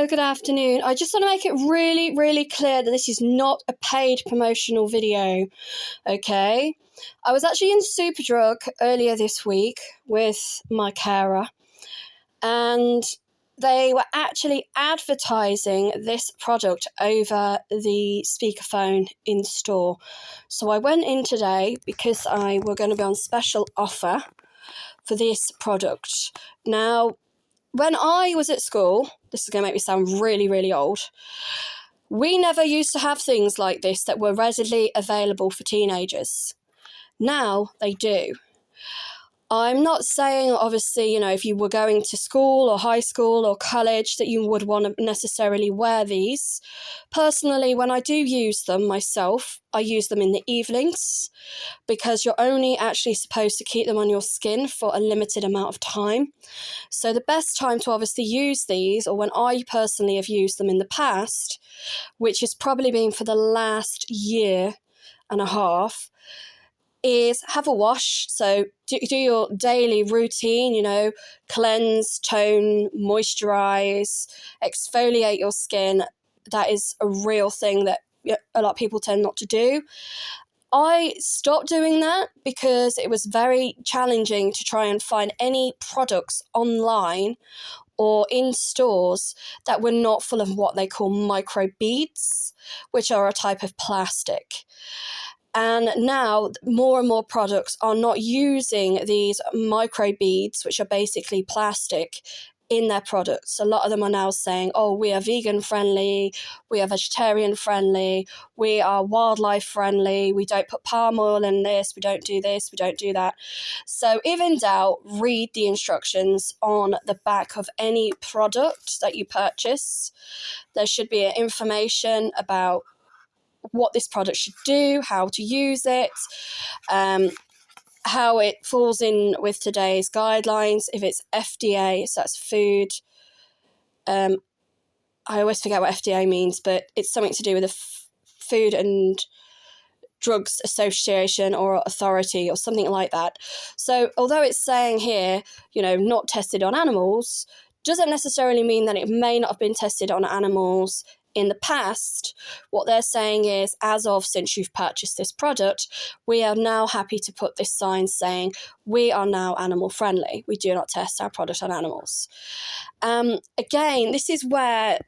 Hello, good afternoon. I just want to make it really, really clear that this is not a paid promotional video, okay? I was actually in Superdrug earlier this week with my carer, and they were actually advertising this product over the speakerphone in store. So I went in today because I were going to be on special offer for this product. Now, when I was at school, this is going to make me sound really, really old, we never used to have things like this that were readily available for teenagers. Now they do. I'm not saying, obviously, if you were going to school or high school or college that you would want to necessarily wear these. Personally, when I do use them myself, I use them in the evenings because you're only actually supposed to keep them on your skin for a limited amount of time. So the best time to obviously use these, or when I personally have used them in the past, which has probably been for the last year and a half, is have a wash. So do your daily routine, cleanse, tone, moisturize, exfoliate your skin. That is a real thing that a lot of people tend not to do. I stopped doing that because it was very challenging to try and find any products online or in stores that were not full of what they call microbeads, which are a type of plastic. And now more and more products are not using these microbeads, which are basically plastic, in their products. A lot of them are now saying, we are vegan friendly, we are vegetarian friendly, we are wildlife friendly, we don't put palm oil in this, we don't do that. So if in doubt, read the instructions on the back of any product that you purchase. There should be information about what this product should do, how to use it, how it falls in with today's guidelines, if it's FDA, so that's food. I always forget what FDA means, but it's something to do with the Food and Drugs Association or Authority or something like that. So although it's saying here, not tested on animals, doesn't necessarily mean that it may not have been tested on animals in the past. What they're saying is, since you've purchased this product, we are now happy to put this sign saying we are now animal friendly. We do not test our product on animals. Again, this is where,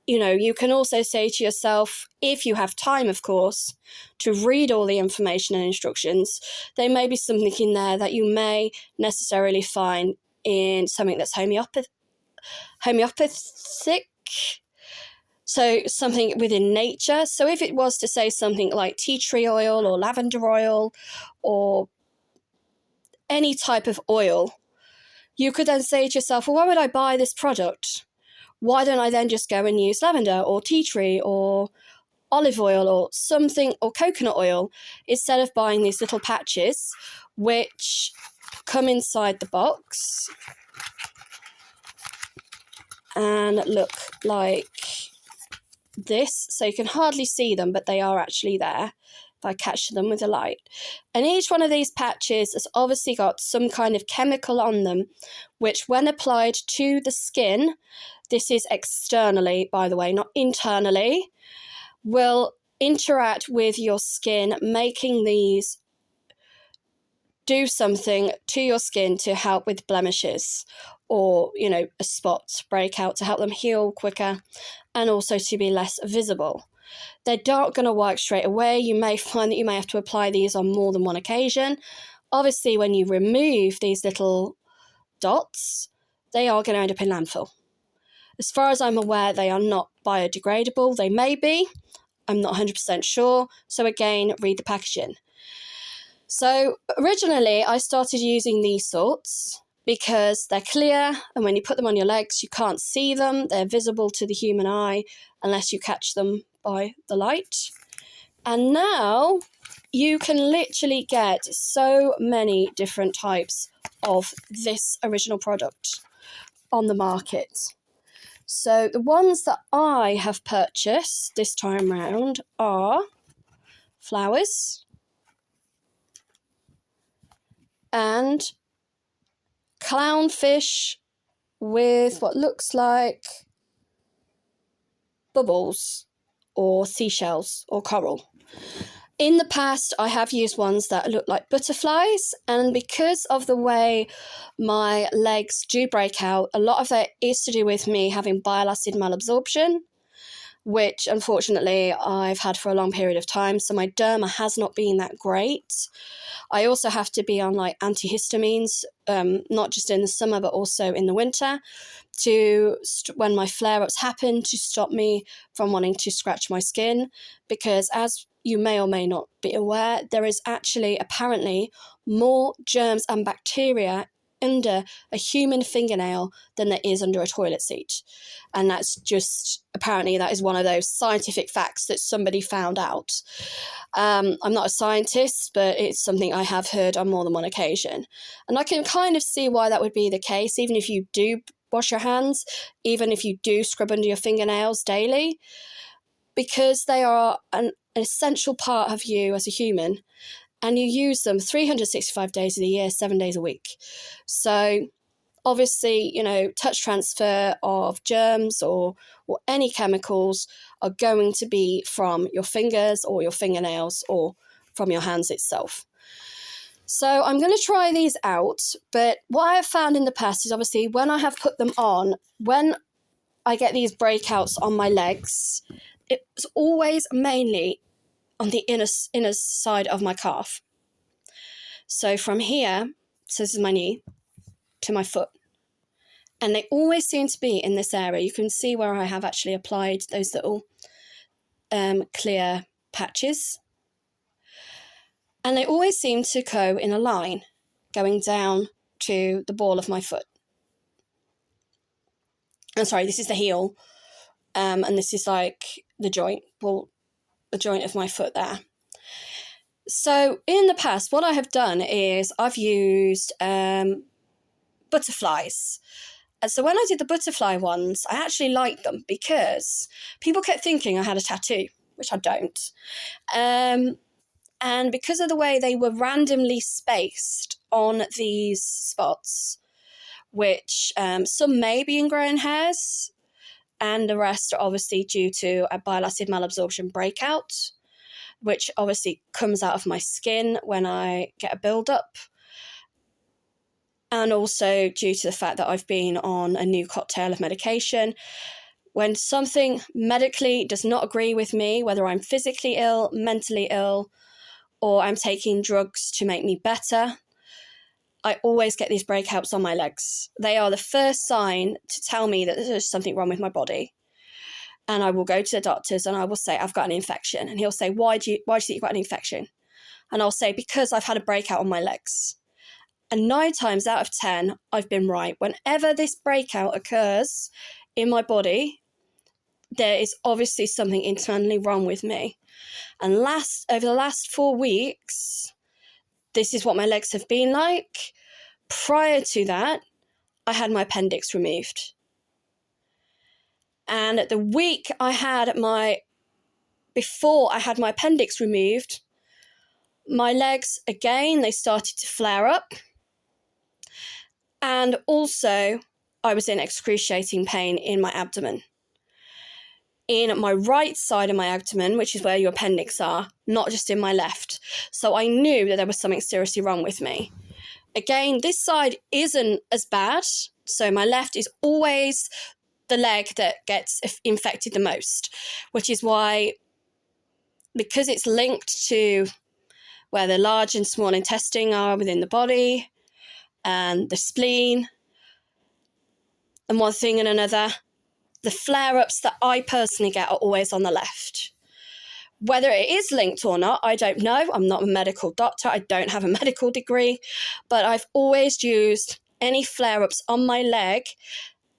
you can also say to yourself, if you have time, of course, to read all the information and instructions, there may be something in there that you may necessarily find in something that's homeopathic. So something within nature. So if it was to say something like tea tree oil or lavender oil or any type of oil, you could then say to yourself, well, why would I buy this product? Why don't I then just go and use lavender or tea tree or olive oil or something, or coconut oil, instead of buying these little patches which come inside the box and look like this. So you can hardly see them, but they are actually there if I catch them with a light. And each one of these patches has obviously got some kind of chemical on them, which when applied to the skin, this is externally, by the way, not internally, will interact with your skin, making these do something to your skin to help with blemishes or, a spot breakout, to help them heal quicker and also to be less visible. They're not going to work straight away. You may find that you may have to apply these on more than one occasion. Obviously, when you remove these little dots, they are going to end up in landfill. As far as I'm aware, they are not biodegradable. They may be. I'm not 100% sure. So again, read the packaging. So originally, I started using these sorts because they're clear, and when you put them on your legs, you can't see them. They're visible to the human eye unless you catch them by the light. And now you can literally get so many different types of this original product on the market. So the ones that I have purchased this time round are flowers and clownfish with what looks like bubbles or seashells or coral. In the past, I have used ones that look like butterflies, and because of the way my legs do break out, a lot of it is to do with me having bile acid malabsorption, which unfortunately I've had for a long period of time. So my derma has not been that great. I also have to be on like antihistamines, not just in the summer, but also in the winter, when my flare-ups happen, to stop me from wanting to scratch my skin, because as you may or may not be aware, there is actually apparently more germs and bacteria under a human fingernail than there is under a toilet seat. And that's just, apparently that is one of those scientific facts that somebody found out. I'm not a scientist, but it's something I have heard on more than one occasion. And I can kind of see why that would be the case, even if you do wash your hands, even if you do scrub under your fingernails daily, because they are an essential part of you as a human, and you use them 365 days of the year, 7 days a week. So obviously, touch transfer of germs or any chemicals are going to be from your fingers or your fingernails or from your hands itself. So I'm going to try these out, but what I have found in the past is obviously when I have put them on, when I get these breakouts on my legs, it's always mainly on the inner side of my calf. So from here, so this is my knee, to my foot. And they always seem to be in this area. You can see where I have actually applied those little clear patches. And they always seem to go in a line going down to the ball of my foot. I'm sorry, this is the heel. And this is like the joint of my foot there. So in the past, what I have done is I've used butterflies. And so when I did the butterfly ones, I actually liked them because people kept thinking I had a tattoo, which I don't. And because of the way they were randomly spaced on these spots, which some may be ingrown hairs, and the rest are obviously due to a bile acid malabsorption breakout, which obviously comes out of my skin when I get a build-up. And also due to the fact that I've been on a new cocktail of medication. When something medically does not agree with me, whether I'm physically ill, mentally ill, or I'm taking drugs to make me better, I always get these breakouts on my legs. They are the first sign to tell me that there's something wrong with my body. And I will go to the doctors and I will say, I've got an infection. And he'll say, why do you think you've got an infection? And I'll say, because I've had a breakout on my legs. And 9 times out of 10, I've been right. Whenever this breakout occurs in my body, there is obviously something internally wrong with me. And over the last 4 weeks, this is what my legs have been like. Prior to that, I had my appendix removed. And the week before I had my appendix removed, my legs, again, they started to flare up. And also, I was in excruciating pain in my abdomen. In my right side of my abdomen, which is where your appendix are, not just in my left. So I knew that there was something seriously wrong with me. Again, this side isn't as bad. So my left is always the leg that gets infected the most, which is why, because it's linked to where the large and small intestine are within the body, and the spleen, and one thing and another, the flare-ups that I personally get are always on the left. Whether it is linked or not, I don't know. I'm not a medical doctor. I don't have a medical degree, but I've always used any flare-ups on my leg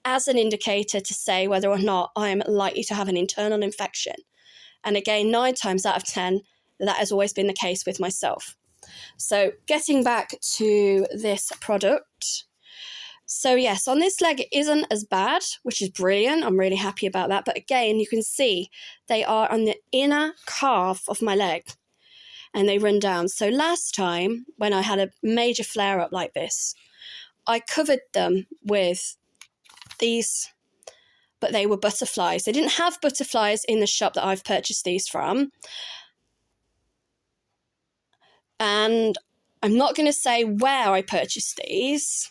as an indicator to say whether or not I'm likely to have an internal infection. And again, 9 times out of 10, that has always been the case with myself. So getting back to this product. So yes, on this leg, it isn't as bad, which is brilliant. I'm really happy about that. But again, you can see they are on the inner calf of my leg and they run down. So last time when I had a major flare up like this, I covered them with these but they were butterflies. They didn't have butterflies in the shop that I've purchased these from. And I'm not going to say where I purchased these,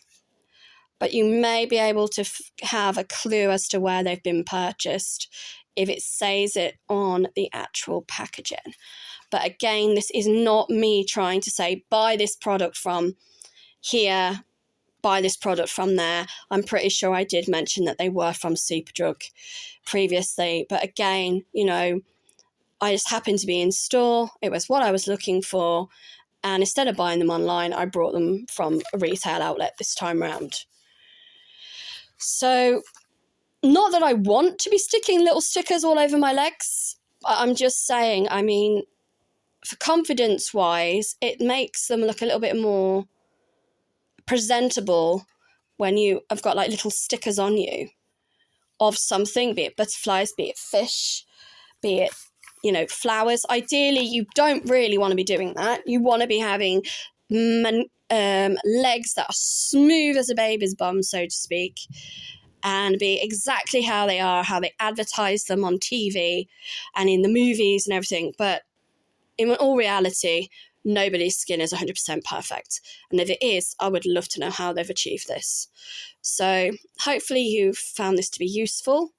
but you may be able to have a clue as to where they've been purchased if it says it on the actual packaging. But again, this is not me trying to say, buy this product from here, buy this product from there. I'm pretty sure I did mention that they were from Superdrug previously. But again, you know, I just happened to be in store. It was what I was looking for. And instead of buying them online, I brought them from a retail outlet this time around. So, not that I want to be sticking little stickers all over my legs. I'm just saying, I mean, for confidence-wise, it makes them look a little bit more presentable when you have got like little stickers on you of something, be it butterflies, be it fish, be it, you know, flowers. Ideally, you don't really want to be doing that. You want to be having legs that are smooth as a baby's bum, so to speak, and be exactly how they are, how they advertise them on TV and in the movies and everything. But in all reality, nobody's skin is 100% perfect. And if it is, I would love to know how they've achieved this. So hopefully you've found this to be useful.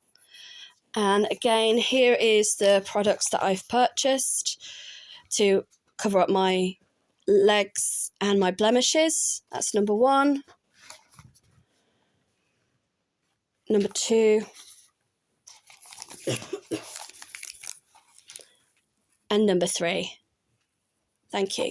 And again, here is the products that I've purchased to cover up my legs and my blemishes. That's number 1. Number 2. And number 3. Thank you.